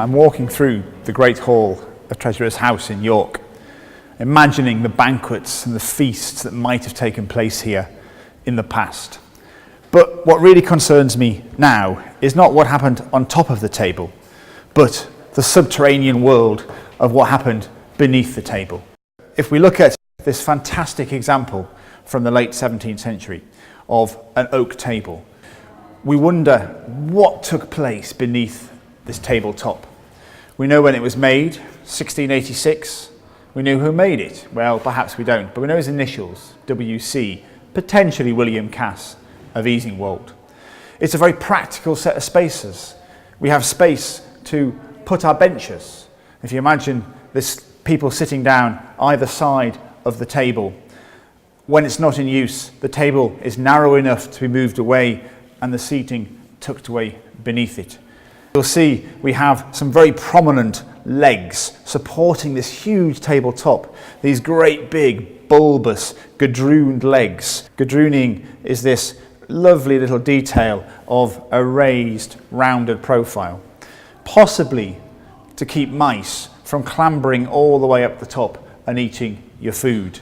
I'm walking through the Great Hall of Treasurer's House in York, imagining the banquets and the feasts that might have taken place here in the past. But what really concerns me now is not what happened on top of the table, but the subterranean world of what happened beneath the table. If we look at this fantastic example from the late 17th century of an oak table, we wonder what took place beneath this tabletop. We know when it was made, 1686. We know who made it. Well, perhaps we don't, but we know his initials, WC, potentially William Cass of Easingwold. It's a very practical set of spaces. We have space to put our benches. If you imagine this, people sitting down either side of the table. When it's not in use, the table is narrow enough to be moved away and the seating tucked away beneath it. You'll see we have some very prominent legs supporting this huge tabletop. These great big bulbous gadrooned legs. Gadrooning is this lovely little detail of a raised rounded profile, possibly to keep mice from clambering all the way up the top and eating your food,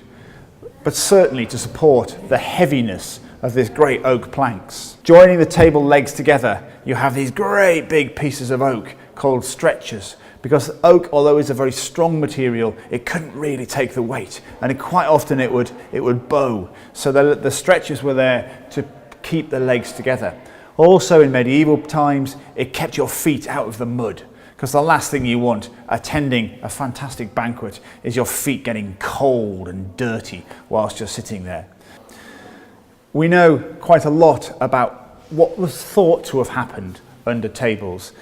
but certainly to support the heaviness of this great oak planks. Joining the table legs together, you have these great big pieces of oak called stretchers, because oak, although it's a very strong material, it couldn't really take the weight, and quite often it would bow. So the stretchers were there to keep the legs together. Also in medieval times, it kept your feet out of the mud, because the last thing you want attending a fantastic banquet is your feet getting cold and dirty whilst you're sitting there. We know quite a lot about what was thought to have happened under tables.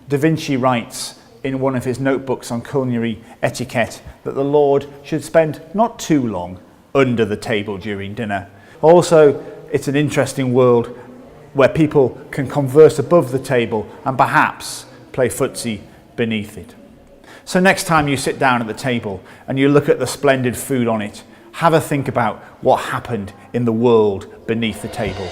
Da Vinci writes in one of his notebooks on culinary etiquette that the Lord should spend not too long under the table during dinner. Also, it's an interesting world where people can converse above the table and perhaps play footsie beneath it. So next time you sit down at the table and you look at the splendid food on it, have a think about what happened in the world beneath the table.